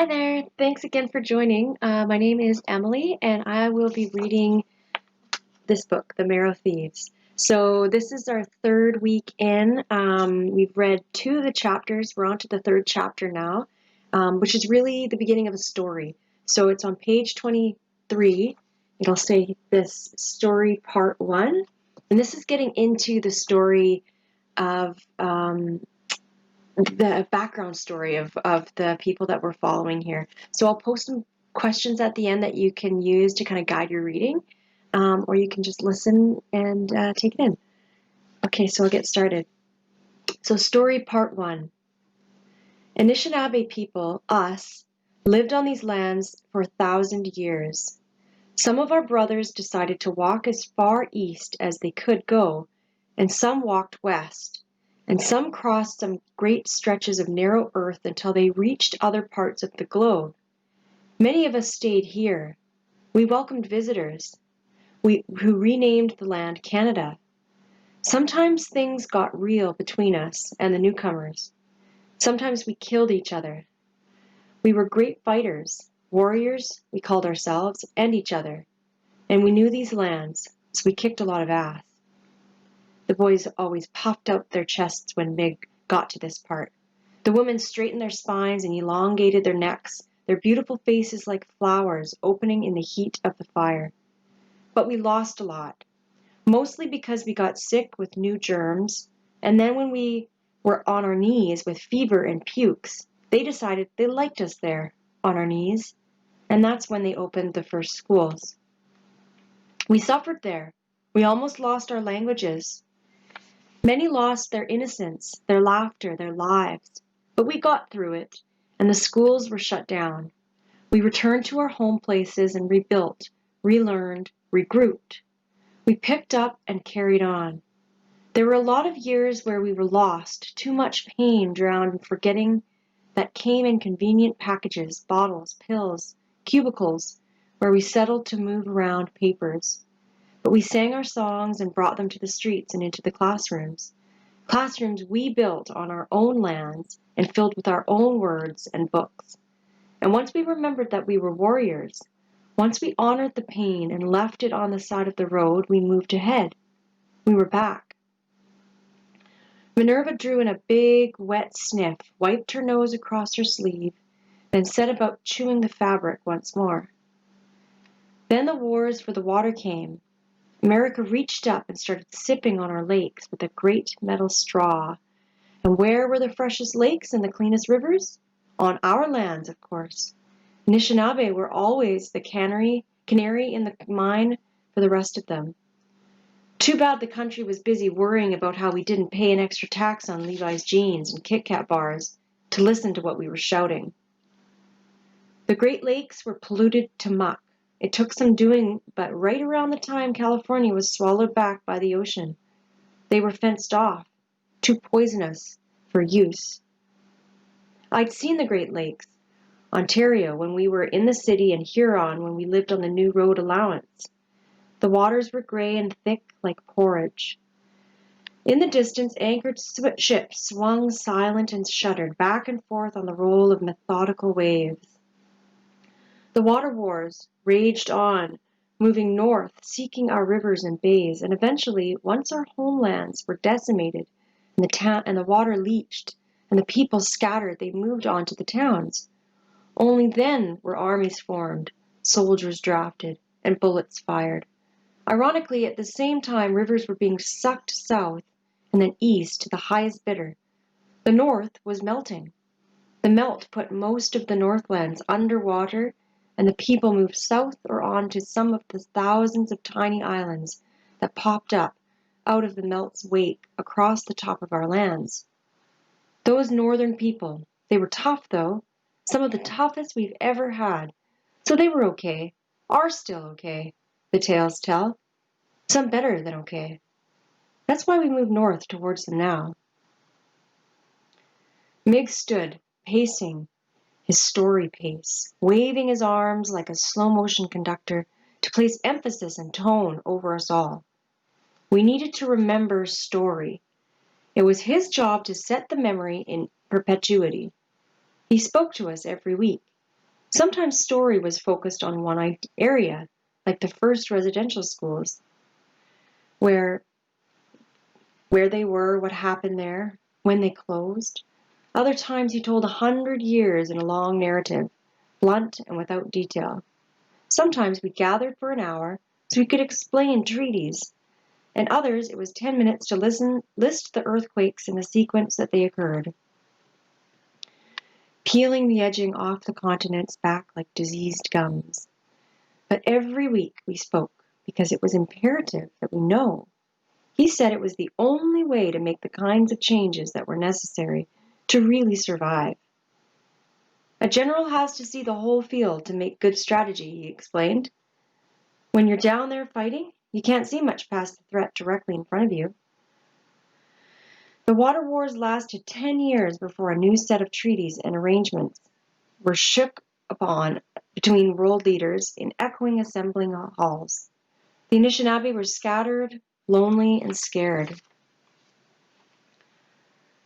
Hi there. Thanks again for joining. My name is Emily, and I will be reading this book, The Marrow Thieves. So this is our third week in. We've read two of the chapters. We're on to the third chapter now, which is really the beginning of a story. So it's on page 23. It'll say this story part one. And this is getting into the story of the background story of the people that we're following here. So I'll post some questions at the end that you can use to kind of guide your reading, or you can just listen and take it in. Okay, so I'll get started. So story part one. Anishinaabe people, us, lived on these lands for 1,000 years. Some of our brothers decided to walk as far east as they could go, and some walked west, and some crossed some great stretches of narrow earth until they reached other parts of the globe. Many of us stayed here. We welcomed visitors, who renamed the land Canada. Sometimes things got real between us and the newcomers. Sometimes we killed each other. We were great fighters, warriors, we called ourselves, and each other. And we knew these lands, so we kicked a lot of ass. The boys always puffed out their chests when Mig got to this part. The women straightened their spines and elongated their necks, their beautiful faces like flowers opening in the heat of the fire. But we lost a lot, mostly because we got sick with new germs, and then when we were on our knees with fever and pukes, they decided they liked us there, on our knees, and that's when they opened the first schools. We suffered there. We almost lost our languages. Many lost their innocence, their laughter, their lives. But we got through it, and the schools were shut down. We returned to our home places and rebuilt, relearned, regrouped. We picked up and carried on. There were a lot of years where we were lost, too much pain drowned in forgetting that came in convenient packages, bottles, pills, cubicles, where we settled to move around papers. But we sang our songs and brought them to the streets and into the classrooms. Classrooms we built on our own lands and filled with our own words and books. And once we remembered that we were warriors, once we honored the pain and left it on the side of the road, we moved ahead. We were back. Minerva drew in a big, wet sniff, wiped her nose across her sleeve, then set about chewing the fabric once more. Then the wars for the water came. America reached up and started sipping on our lakes with a great metal straw. And where were the freshest lakes and the cleanest rivers? On our lands, of course. Anishinaabe were always the canary in the mine for the rest of them. Too bad the country was busy worrying about how we didn't pay an extra tax on Levi's jeans and Kit Kat bars to listen to what we were shouting. The Great Lakes were polluted to muck. It took some doing, but right around the time California was swallowed back by the ocean, they were fenced off, too poisonous for use. I'd seen the Great Lakes, Ontario when we were in the city, and Huron when we lived on the new road allowance. The waters were gray and thick like porridge. In the distance, anchored ships swung silent and shuddered back and forth on the roll of methodical waves. The water wars raged on, moving north, seeking our rivers and bays, and eventually, once our homelands were decimated and the water leached and the people scattered, they moved on to the towns. Only then were armies formed, soldiers drafted, and bullets fired. Ironically, at the same time, rivers were being sucked south and then east to the highest bidder. The north was melting. The melt put most of the northlands underwater, and the people moved south or on to some of the thousands of tiny islands that popped up out of the melt's wake across the top of our lands. Those northern people, they were tough though, some of the toughest we've ever had. So they were okay, are still okay, the tales tell. Some better than okay. That's why we move north towards them now. Mig stood, pacing his story pace, waving his arms like a slow-motion conductor to place emphasis and tone over us all. We needed to remember story. It was his job to set the memory in perpetuity. He spoke to us every week. Sometimes story was focused on one area, like the first residential schools, where they were, what happened there, when they closed. Other times he told 100 years in a long narrative, blunt and without detail. Sometimes we gathered for an hour so we could explain treaties, and others it was 10 minutes to list the earthquakes in the sequence that they occurred, peeling the edging off the continents back like diseased gums. But every week we spoke because it was imperative that we know. He said it was the only way to make the kinds of changes that were necessary to really survive. A general has to see the whole field to make good strategy, he explained. When you're down there fighting, you can't see much past the threat directly in front of you. The water wars lasted 10 years before a new set of treaties and arrangements were shook upon between world leaders in echoing assembling halls. The Anishinaabe were scattered, lonely, and scared.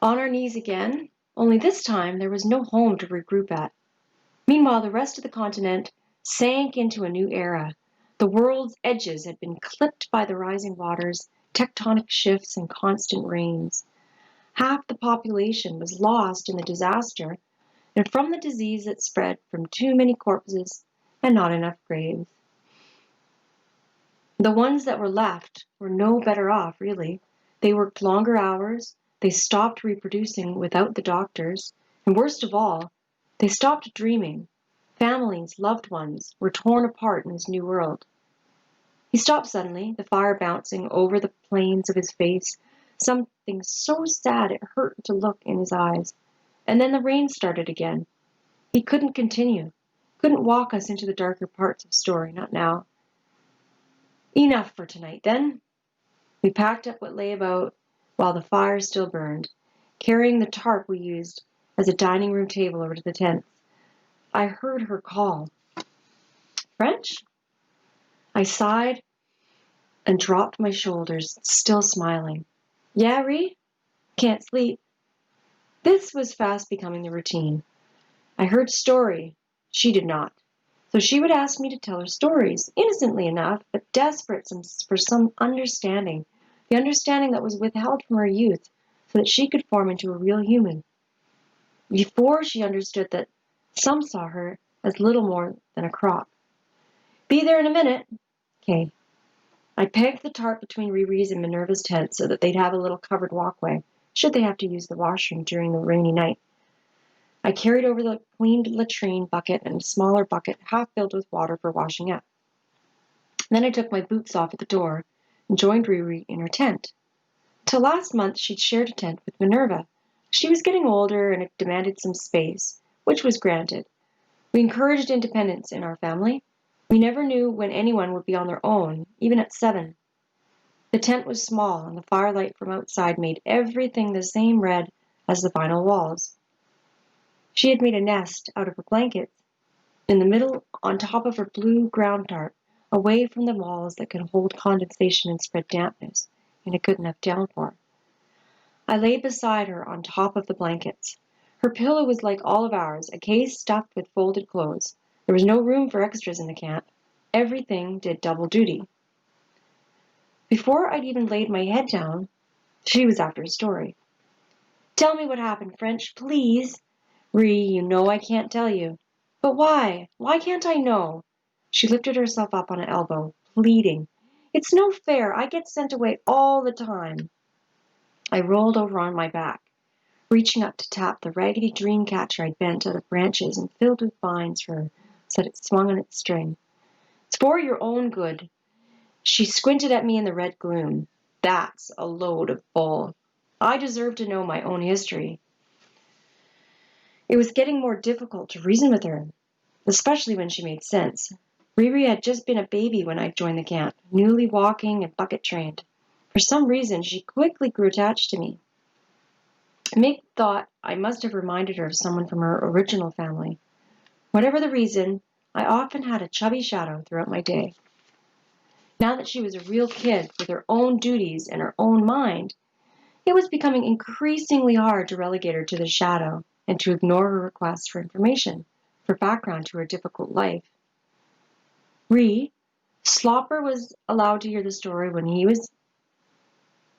On our knees again, only this time there was no home to regroup at. Meanwhile, the rest of the continent sank into a new era. The world's edges had been clipped by the rising waters, tectonic shifts, and constant rains. Half the population was lost in the disaster and from the disease that spread from too many corpses and not enough graves. The ones that were left were no better off, really. They worked longer hours, they stopped reproducing without the doctors, and worst of all, they stopped dreaming. Families, loved ones, were torn apart in this new world. He stopped suddenly, the fire bouncing over the planes of his face, something so sad it hurt to look in his eyes. And then the rain started again. He couldn't continue, couldn't walk us into the darker parts of the story, not now. Enough for tonight, then. We packed up what lay about while the fire still burned, carrying the tarp we used as a dining room table over to the tents. I heard her call. French? I sighed and dropped my shoulders, still smiling. Yeah, Ri? Can't sleep. This was fast becoming the routine. I heard story. She did not. So she would ask me to tell her stories, innocently enough, but desperate for some understanding, the understanding that was withheld from her youth, so that she could form into a real human. Before she understood that some saw her as little more than a crop. Be there in a minute. Okay. I pegged the tarp between RiRi's and Minerva's tents so that they'd have a little covered walkway, should they have to use the washroom during the rainy night. I carried over the cleaned latrine bucket and a smaller bucket half filled with water for washing up. Then I took my boots off at the door and joined RiRi in her tent. Till last month she'd shared a tent with Minerva. She was getting older and it demanded some space, which was granted. We encouraged independence in our family. We never knew when anyone would be on their own, even at 7. The tent was small and the firelight from outside made everything the same red as the vinyl walls. She had made a nest out of her blankets in the middle on top of her blue ground tarp, away from the walls that could hold condensation and spread dampness in a good enough downpour. I lay beside her on top of the blankets. Her pillow was like all of ours, a case stuffed with folded clothes. There was no room for extras in the camp. Everything did double duty. Before I'd even laid my head down, she was after a story. Tell me what happened, French, please. Ri, you know I can't tell you. But why? Why can't I know? She lifted herself up on an elbow, pleading. It's no fair. I get sent away all the time. I rolled over on my back, reaching up to tap the raggedy dream catcher I'd bent out of branches and filled with vines for her so that it swung on its string. It's for your own good. She squinted at me in the red gloom. That's a load of bull. I deserve to know my own history. It was getting more difficult to reason with her, especially when she made sense. RiRi had just been a baby when I joined the camp, newly walking and bucket trained. For some reason, she quickly grew attached to me. Meg thought I must have reminded her of someone from her original family. Whatever the reason, I often had a chubby shadow throughout my day. Now that she was a real kid with her own duties and her own mind, it was becoming increasingly hard to relegate her to the shadow and to ignore her requests for information. for background to her difficult life. Ri, Slopper was allowed to hear the story when he was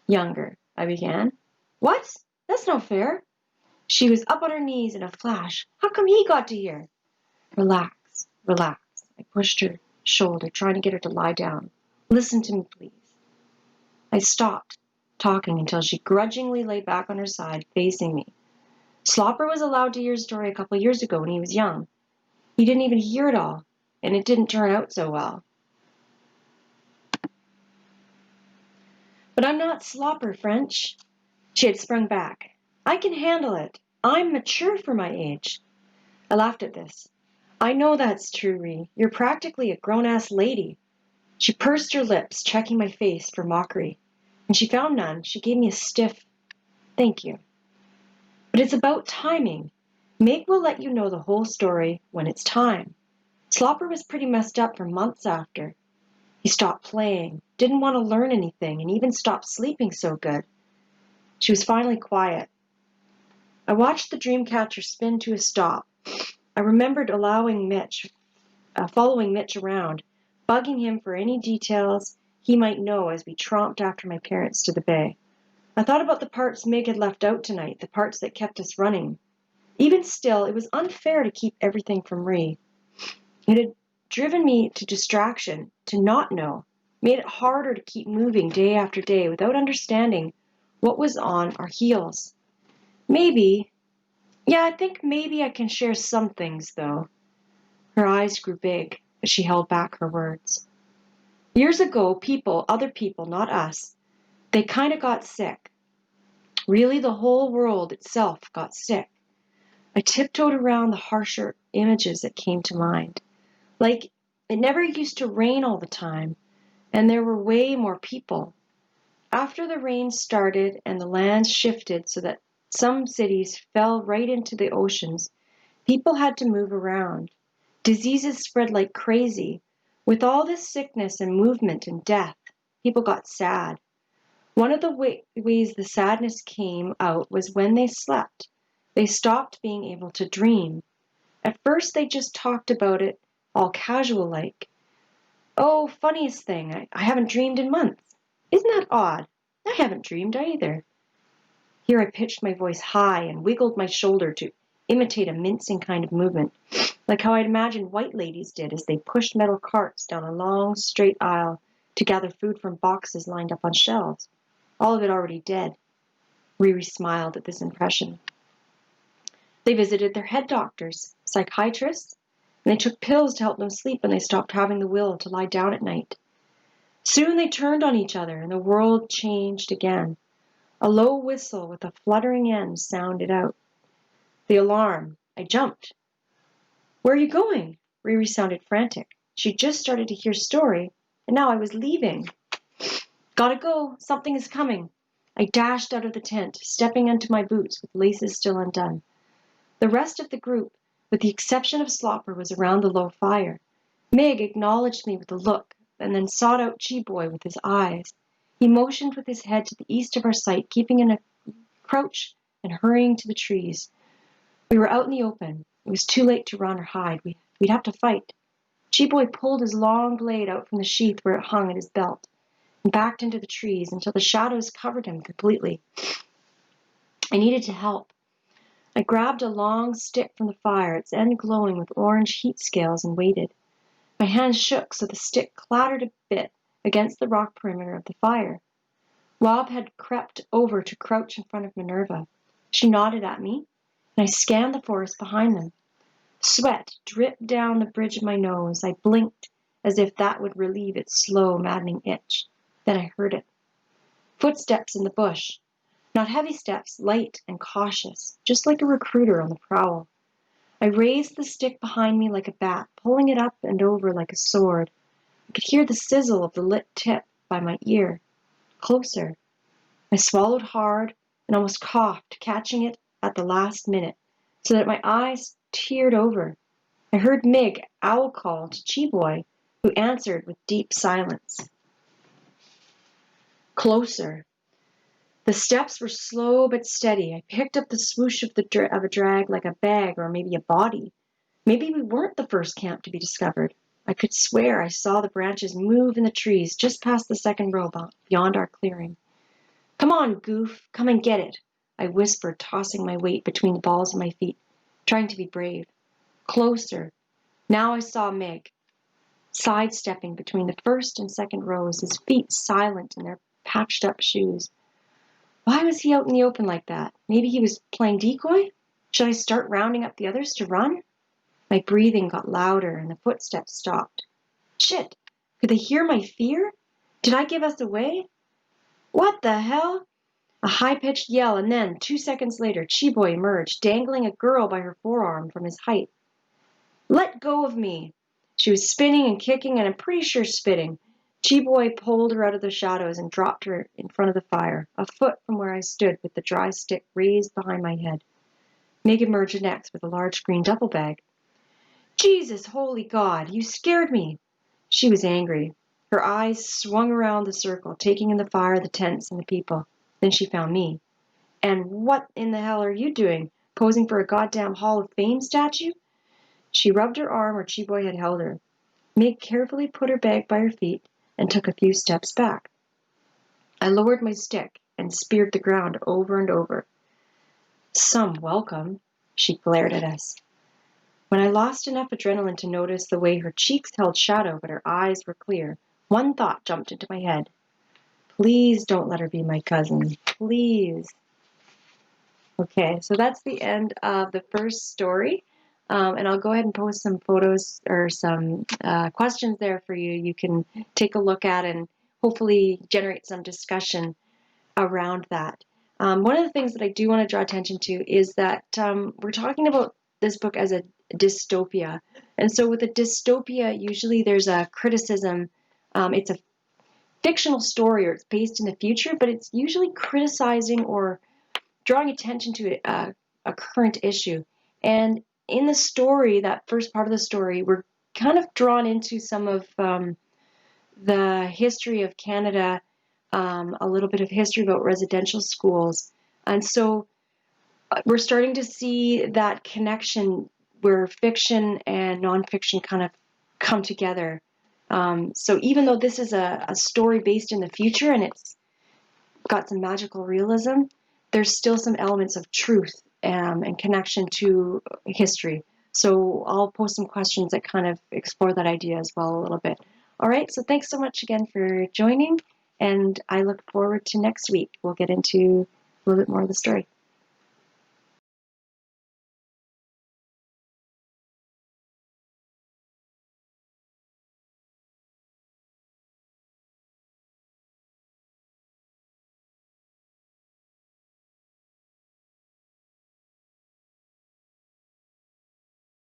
younger, I began. What? That's no fair. She was up on her knees in a flash. How come he got to hear? Relax, relax. I pushed her shoulder, trying to get her to lie down. Listen to me, please. I stopped talking until she grudgingly lay back on her side, facing me. Slopper was allowed to hear his story a couple years ago when he was young. He didn't even hear it all, and it didn't turn out so well. But I'm not Slopper, French. She had sprung back. I can handle it. I'm mature for my age. I laughed at this. I know that's true, Ree. You're practically a grown-ass lady. She pursed her lips, checking my face for mockery. When she found none, she gave me a stiff thank you. But it's about timing. Meg will let you know the whole story when it's time. Slopper was pretty messed up for months after. He stopped playing, didn't want to learn anything, and even stopped sleeping so good. She was finally quiet. I watched the Dreamcatcher spin to a stop. I remembered following Mitch around, bugging him for any details he might know as we tromped after my parents to the bay. I thought about the parts Meg had left out tonight, the parts that kept us running. Even still, it was unfair to keep everything from Ree. It had driven me to distraction, to not know, made it harder to keep moving day after day without understanding what was on our heels. I think maybe I can share some things, though. Her eyes grew big, but she held back her words. Years ago, other people, not us, they kind of got sick. Really, the whole world itself got sick. I tiptoed around the harsher images that came to mind. Like, it never used to rain all the time, and there were way more people. After the rain started and the lands shifted so that some cities fell right into the oceans, people had to move around. Diseases spread like crazy. With all this sickness and movement and death, people got sad. One of the ways the sadness came out was when they slept. They stopped being able to dream. At first, they just talked about it all casual like. Oh, funniest thing, I haven't dreamed in months. Isn't that odd? I haven't dreamed either. Here I pitched my voice high and wiggled my shoulder to imitate a mincing kind of movement, like how I'd imagined white ladies did as they pushed metal carts down a long, straight aisle to gather food from boxes lined up on shelves, all of it already dead. RiRi smiled at this impression. They visited their head doctors, psychiatrists, and they took pills to help them sleep when they stopped having the will to lie down at night. Soon they turned on each other, and the world changed again. A low whistle with a fluttering end sounded out. The alarm. I jumped. Where are you going? RiRi sounded frantic. She'd just started to hear story, and now I was leaving. Gotta go. Something is coming. I dashed out of the tent, stepping into my boots with laces still undone. The rest of the group, with the exception of Slopper, was around the low fire. Meg acknowledged me with a look, and then sought out G-Boy with his eyes. He motioned with his head to the east of our sight, keeping in a crouch and hurrying to the trees. We were out in the open. It was too late to run or hide. We'd have to fight. G-Boy pulled his long blade out from the sheath where it hung at his belt and backed into the trees until the shadows covered him completely. I needed to help. I grabbed a long stick from the fire, its end glowing with orange heat scales, and waited. My hands shook so the stick clattered a bit against the rock perimeter of the fire. Rob had crept over to crouch in front of Minerva. She nodded at me, and I scanned the forest behind them. Sweat dripped down the bridge of my nose. I blinked as if that would relieve its slow, maddening itch. Then I heard it. Footsteps in the bush. Not heavy steps, light and cautious, just like a recruiter on the prowl. I raised the stick behind me like a bat, pulling it up and over like a sword. I could hear the sizzle of the lit tip by my ear. Closer. I swallowed hard and almost coughed, catching it at the last minute, so that my eyes teared over. I heard Mig owl call to G-Boy, who answered with deep silence. Closer. The steps were slow but steady. I picked up the swoosh of a drag like a bag or maybe a body. Maybe we weren't the first camp to be discovered. I could swear I saw the branches move in the trees just past the second row beyond our clearing. Come on, goof, come and get it, I whispered, tossing my weight between the balls of my feet, trying to be brave. Closer. Now I saw Meg, sidestepping between the first and second rows, his feet silent in their patched-up shoes. Why was he out in the open like that? Maybe he was playing decoy? Should I start rounding up the others to run? My breathing got louder and the footsteps stopped. Shit! Could they hear my fear? Did I give us away? What the hell? A high-pitched yell, and then, 2 seconds later, Chiboy emerged, dangling a girl by her forearm from his height. Let go of me! She was spinning and kicking, and I'm pretty sure spitting. Chiboy pulled her out of the shadows and dropped her in front of the fire, a foot from where I stood with the dry stick raised behind my head. Meg emerged next with a large green duffel bag. Jesus, holy God, you scared me. She was angry. Her eyes swung around the circle, taking in the fire, the tents, and the people. Then she found me. And what in the hell are you doing? Posing for a goddamn Hall of Fame statue? She rubbed her arm where Chiboy had held her. Meg carefully put her bag by her feet and took a few steps back. I lowered my stick and speared the ground over and over. Some welcome, she glared at us. When I lost enough adrenaline to notice the way her cheeks held shadow but her eyes were clear, one thought jumped into my head. Please don't let her be my cousin. Please. Okay, so that's the end of the first story. And I'll go ahead and post some photos or some questions there for you. You can take a look at and hopefully generate some discussion around that. One of the things that I do want to draw attention to is that we're talking about this book as a dystopia. And so with a dystopia, usually there's a criticism. It's a fictional story or it's based in the future, but it's usually criticizing or drawing attention to a current issue. And in the story, that first part of the story, we're kind of drawn into some of the history of Canada, a little bit of history about residential schools. And so we're starting to see that connection where fiction and nonfiction kind of come together. So even though this is a story based in the future and it's got some magical realism, there's still some elements of truth and connection to history. So I'll post some questions that kind of explore that idea as well a little bit. All right, so thanks so much again for joining, and I look forward to next week. We'll get into a little bit more of the story.